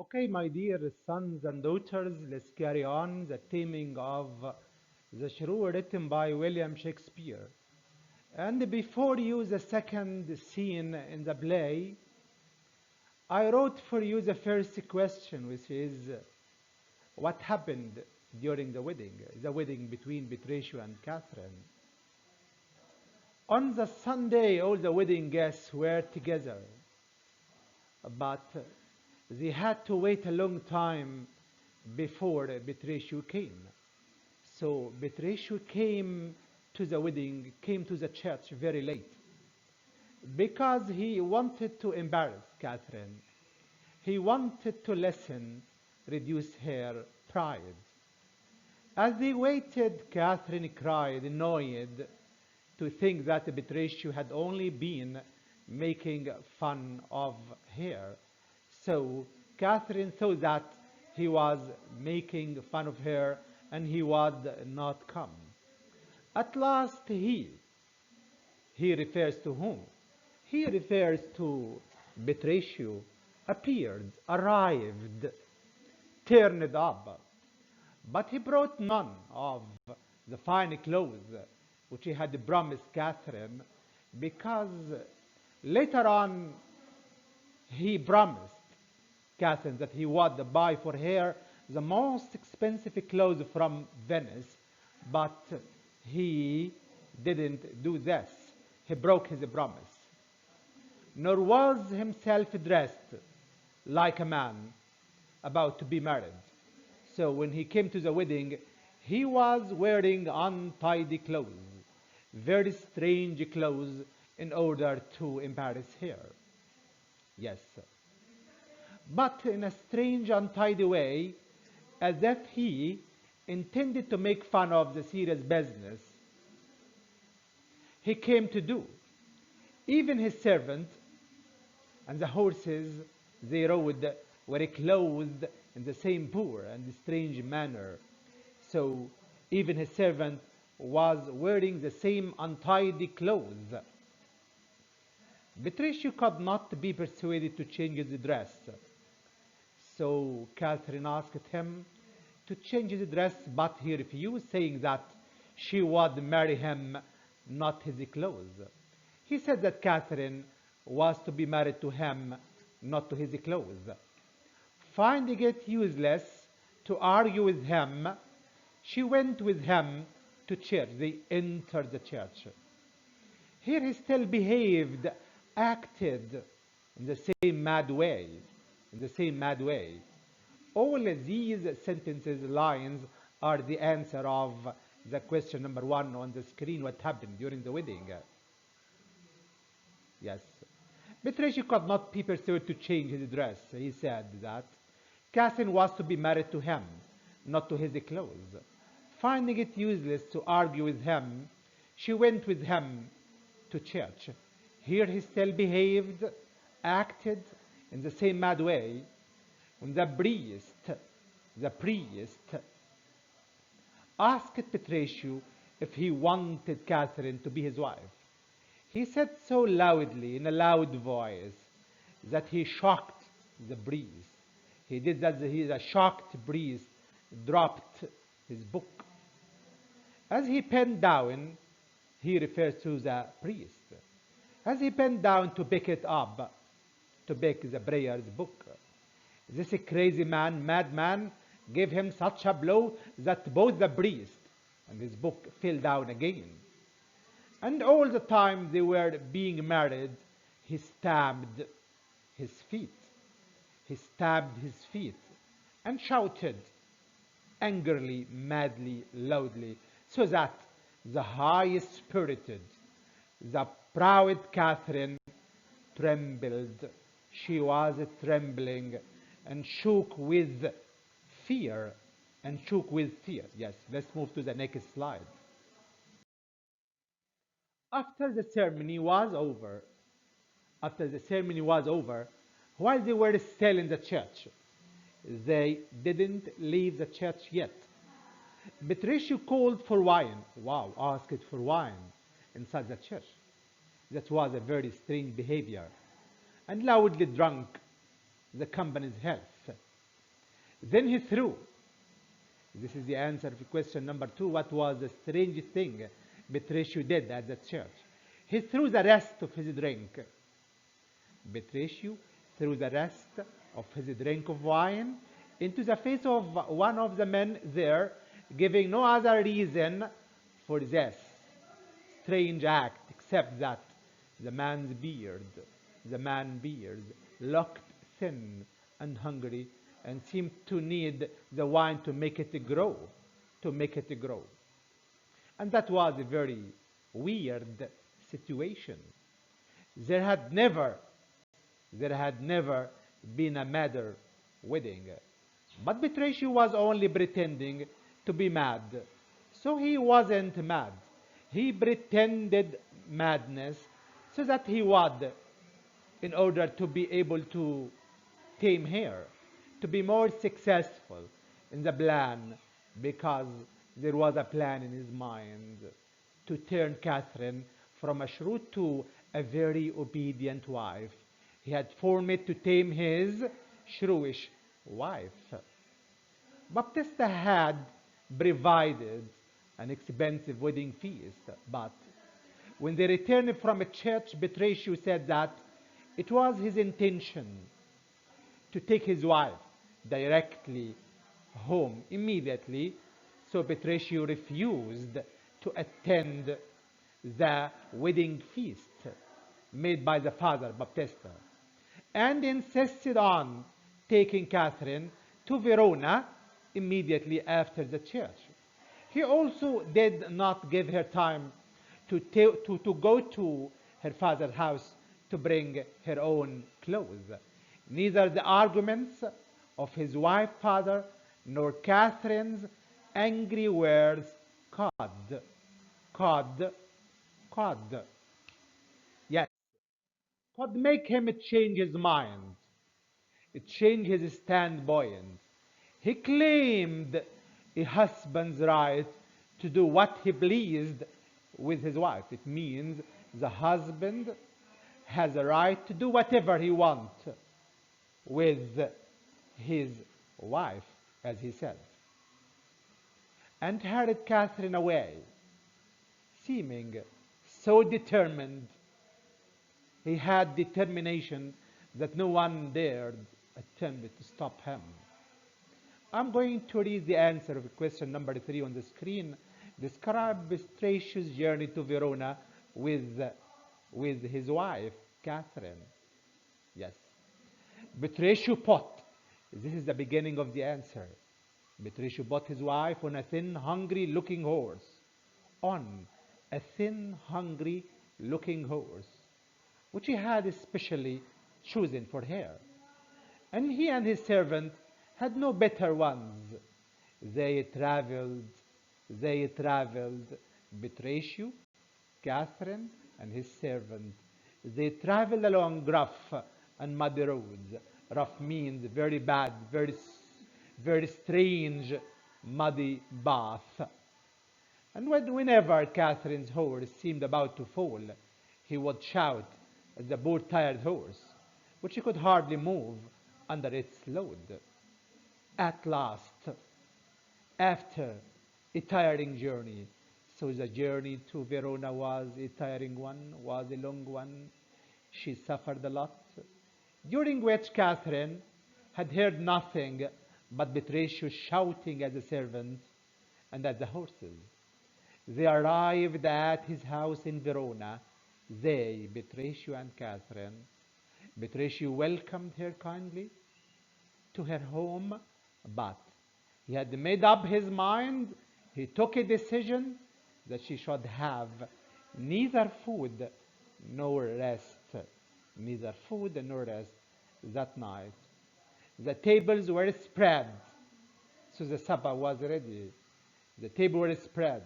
Okay, my dear sons and daughters, let's carry on the taming of the Shrew written by William Shakespeare. And before you, the second scene in the play, I wrote for you the first question, which is what happened during the wedding between Patricia and Catherine. On the Sunday, all the wedding guests were together, but they had to wait a long time before Patricia came. So Patricia came to the church very late because he wanted to embarrass Catherine. He wanted to reduce her pride. As they waited, Catherine cried, annoyed to think that Patricia had only been making fun of her. So Catherine thought that he was making fun of her and he would not come. At last he refers to whom? He refers to Patricia, appeared, arrived, turned up. But he brought none of the fine clothes which he had promised Catherine, because later on he promised Catherine that he would buy for her the most expensive clothes from Venice, but he didn't do this. He broke his promise, nor was himself dressed like a man about to be married. So when he came to the wedding, he was wearing untidy clothes, very strange clothes, in order to embarrass her. Yes, but in a strange, untidy way, as if he intended to make fun of the serious business he came to do. Even his servant and the horses they rode were clothed in the same poor and strange manner. So even his servant was wearing the same untidy clothes. Patricia could not be persuaded to change his dress. So Catherine asked him to change his dress, but he refused, saying that she would marry him, not his clothes. He said that Catherine was to be married to him, not to his clothes. Finding it useless to argue with him, she went with him to church. They entered the church. Here he still behaved, acted in the same mad way, in the same mad way. All these sentences, lines, are the answer of the question number one on the screen, what happened during the wedding. Yes. Patricia could not be persuaded to change his dress. He said that Catherine was to be married to him, not to his clothes. Finding it useless to argue with him, she went with him to church. Here he still behaved, acted in the same mad way. When the priest asked Patricia if he wanted Catherine to be his wife. He said so loudly, in a loud voice, that he shocked the priest. He did that, the shocked priest dropped his book. As he bent down, he refers to the priest. As he bent down to pick it up, to pick the prayer's book, this crazy man, madman, gave him such a blow that both the priest and his book fell down again. And all the time they were being married, he stabbed his feet. He stabbed his feet and shouted angrily, madly, loudly, so that the high-spirited, the proud Catherine trembled. She was trembling and shook with fear. Yes, let's move to the next slide. After the ceremony was over, after the ceremony was over, while they were still in the church, they didn't leave the church yet. Patricia called for wine. Wow, asked for wine inside the church. That was a very strange behavior. And loudly drunk the company's health. Then he threw. This is the answer to question number 2. What was the strange thing Petrescu did at the church? He threw the rest of his drink. Petrescu threw the rest of his drink of wine into the face of one of the men there, giving no other reason for this strange act except that the man's beard looked thin and hungry and seemed to need the wine to make it grow, to make it grow. And that was a very weird situation. There had never, there had never been a madder wedding. But Petrescu was only pretending to be mad. So he wasn't mad. He pretended madness so that he would, in order to be able to tame her, to be more successful in the plan, because there was a plan in his mind to turn Catherine from a shrew to a very obedient wife. He had formed it to tame his shrewish wife. Baptista had provided an expensive wedding feast, but when they returned from a church, Petrescu said that it was his intention to take his wife directly home immediately, so Petrescu refused to attend the wedding feast made by the father Baptista and insisted on taking Catherine to Verona immediately after the church. He also did not give her time to go to her father's house to bring her own clothes. Neither the arguments of his wife father nor Catherine's angry words could, could, could, yes, could make him change his mind, change his standpoint. He claimed a husband's right to do what he pleased with his wife. It means the husband has a right to do whatever he wants with his wife, as he said, and hurried Catherine away, seeming so determined. He had determination that no one dared attempt to stop him. I'm going to read the answer of question number 3 on the screen. Describe Petrescu's journey to Verona with his wife, Catherine. Yes. Petrescu put, this is the beginning of the answer. Petrescu put his wife on a thin, hungry-looking horse. On a thin, hungry-looking horse, which he had especially chosen for her. And he and his servant had no better ones. They traveled, Petrescu, Catherine, and his servant. They traveled along rough and muddy roads. Rough means very bad, very strange, muddy path. And whenever Catherine's horse seemed about to fall, he would shout at the poor tired horse, which could hardly move under its load. At last, after a tiring journey, so the journey to Verona was a tiring one, was a long one. She suffered a lot, during which Catherine had heard nothing but Petrescu shouting at the servants and at the horses. They arrived at his house in Verona, they, Petrescu and Catherine. Petrescu welcomed her kindly to her home, but he had made up his mind. He took a decision that she should have neither food nor rest, neither food nor rest that night. The tables were spread, so the supper was ready. The table was spread,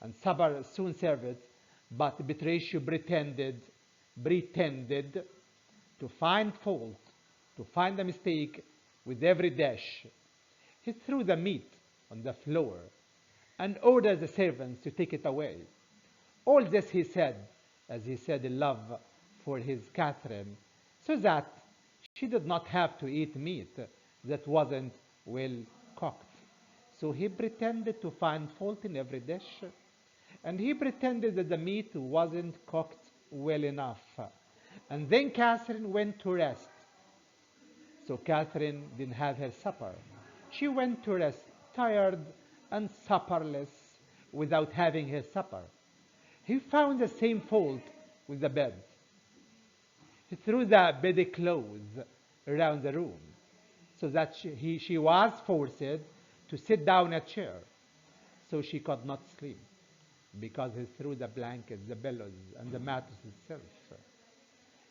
and supper soon served, but Petrescu pretended to find fault, to find a mistake with every dish. He threw the meat on the floor and ordered the servants to take it away. All this he said, as he said in love for his Catherine, so that she did not have to eat meat that wasn't well cooked. So he pretended to find fault in every dish, and he pretended that the meat wasn't cooked well enough. And then Catherine went to rest. So Catherine didn't have her supper. She went to rest, tired and supperless, without having her supper. He found the same fault with the bed. He threw the bedclothes around the room so that she was forced to sit down a chair so she could not sleep because he threw the blankets, the pillows, and the mattress itself.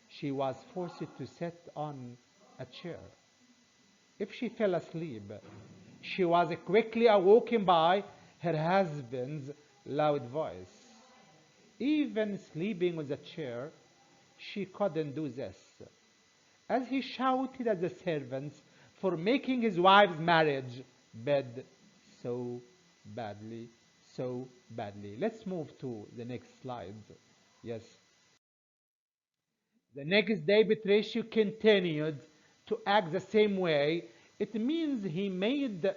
She was forced to sit on a chair. If she fell asleep, she was quickly awoken by her husband's loud voice. Even sleeping on the chair, she couldn't do this, as he shouted at the servants for making his wife's marriage bed so badly, so badly. Let's move to the next slide. Yes. The next day, Patricio continued to act the same way. It means he made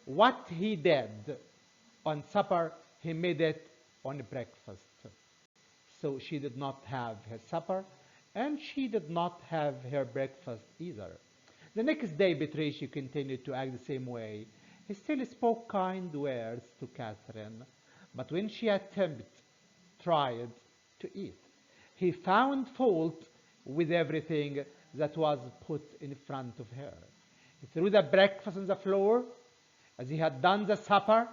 what he did on supper, he made it on breakfast. So she did not have her supper, and she did not have her breakfast either. The next day, Patricia continued to act the same way. He still spoke kind words to Catherine, but when she tried to eat, he found fault with everything that was put in front of her. He threw the breakfast on the floor as he had done the supper.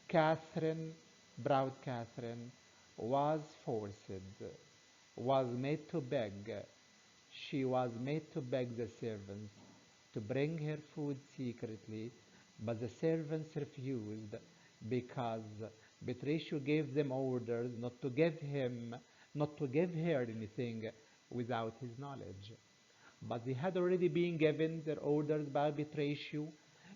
Catherine, proud Catherine, was forced, was made to beg. She was made to beg the servants to bring her food secretly, but the servants refused because Patricio gave them orders not to give her anything without his knowledge. But they had already been given their orders by Patricio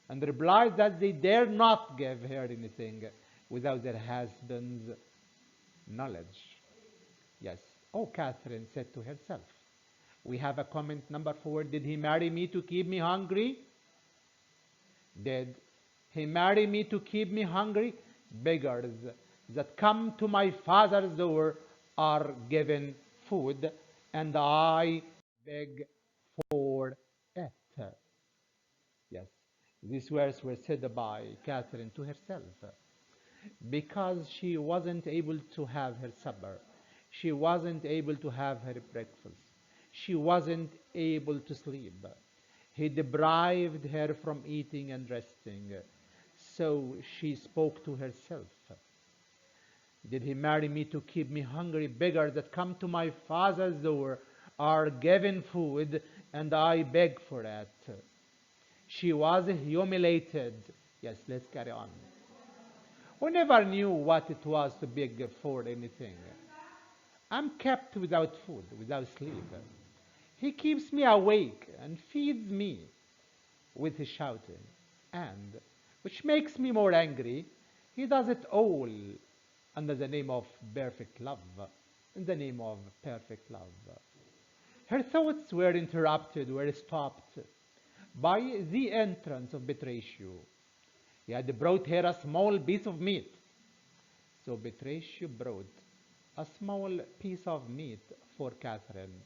and replied that they dare not give her anything without their husband's knowledge. Yes. Oh, Catherine said to herself. We have a comment number 4. Did he marry me to keep me hungry? Did he marry me to keep me hungry? Beggars that come to my father's door are given food, and I beg for it. Yes, these words were said by Catherine to herself because she wasn't able to have her supper. She wasn't able to have her breakfast. She wasn't able to sleep. He deprived her from eating and resting. So she spoke to herself. Did he marry me to keep me hungry? Beggars that come to my father's door are given food, and I beg for it. She was humiliated. Yes, let's carry on. Who never knew what it was to beg for anything. I'm kept without food, without sleep. He keeps me awake and feeds me with his shouting. And, which makes me more angry, he does it all under the name of perfect love. In the name of perfect love. Her thoughts were interrupted, were stopped by the entrance of Patricio. He had brought her a small piece of meat. So Patricio brought a small piece of meat for Catherine,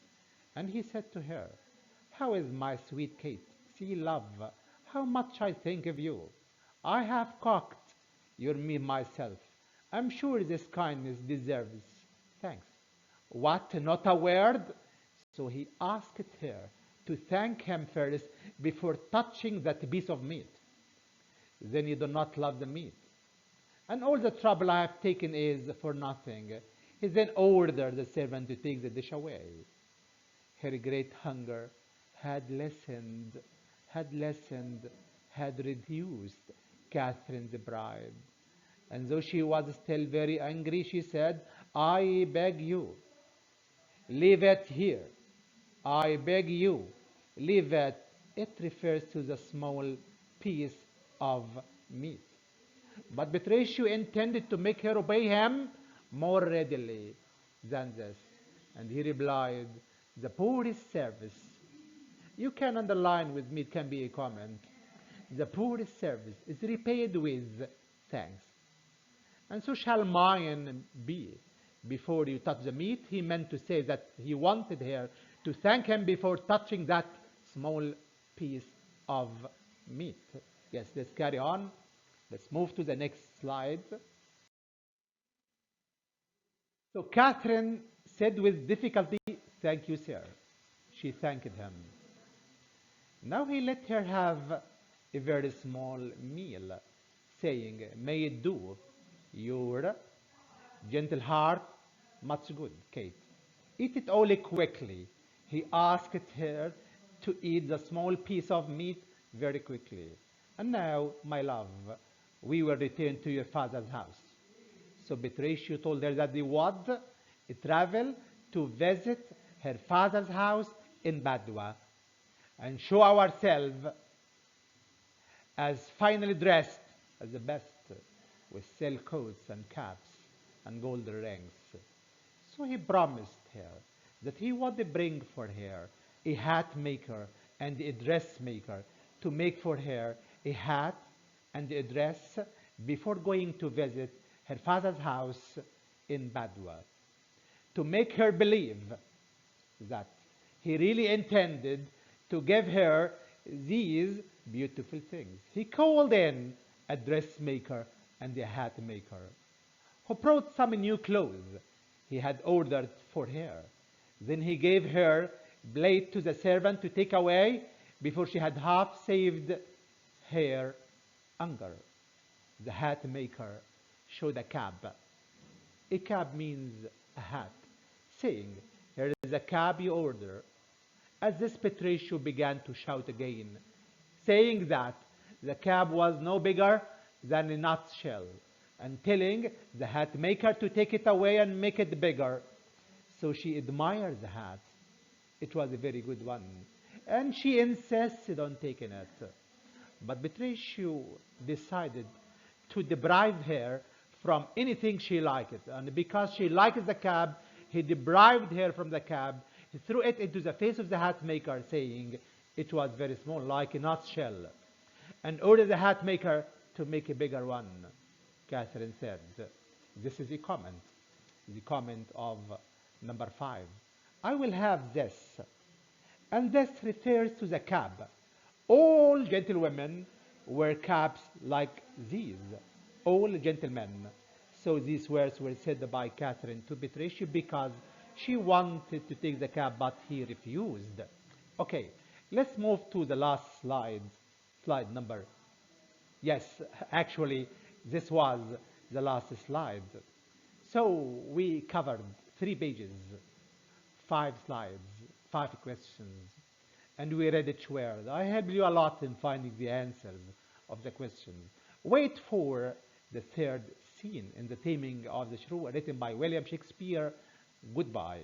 and he said to her, How is my sweet Kate? See, love, how much I think of you. I have cooked your meat myself. I'm sure this kindness deserves thanks. What, not a word? So he asked her to thank him first before touching that piece of meat. Then you do not love the meat. And all the trouble I have taken is for nothing. He then ordered the servant to take the dish away. Her great hunger had lessened, had reduced Catherine's pride. And though she was still very angry, she said, I beg you, leave it here. I beg you, leave it. It refers to the small piece of meat. But Patricio intended to make her obey him more readily than this. And he replied, The poorest service You can underline with me, it can be a comment. The poorest service is repaid with thanks. And so shall mine be. Before you touch the meat, he meant to say that he wanted her to thank him before touching that small piece of meat. Yes, let's carry on. Let's move to the next slide. So Catherine said with difficulty, "Thank you, sir." She thanked him. Now he let her have a very small meal, saying, "May it do your gentle heart much good, Kate. Eat it all quickly." He asked her to eat the small piece of meat very quickly. "And now, my love, we will return to your father's house." So Patricia told her that they would travel to visit her father's house in Padua and show ourselves as finely dressed as the best, with silk coats and caps and gold rings. So he promised her that he would bring for her a hat maker and a dressmaker to make for her a hat and a dress before going to visit her father's house in Padua, to make her believe that he really intended to give her these beautiful things. He called in a dressmaker and a hat maker, who brought some new clothes he had ordered for her. Then he gave her blade to the servant to take away before she had half saved her anger. The hat maker showed a cap. A cap means a hat, saying, "Here is a cap you order." As this, Petruccio began to shout again, saying that the cap was no bigger than a nutshell, and telling the hat maker to take it away and make it bigger. So she admired the hat. It was a very good one, and she insisted on taking it. But Petruccio decided to deprive her from anything she liked. And because she liked the cab, he deprived her from the cab. He threw it into the face of the hat maker, saying it was very small, like a nutshell, and ordered the hat maker to make a bigger one. Catherine said, this is a comment, the comment of number 5. "I will have this." And this refers to the cab. All gentlewomen wear caps like these, all gentlemen. So these words were said by Catherine to Petruccio because she wanted to take the cap, but he refused. Okay, let's move to the last slide, slide number. Yes, actually, this was the last slide. So we covered 3 pages, 5 slides, 5 questions, and we read each word. I helped you a lot in finding the answers of the questions. Wait for the 3rd scene in the Taming of the Shrew, written by William Shakespeare. Goodbye.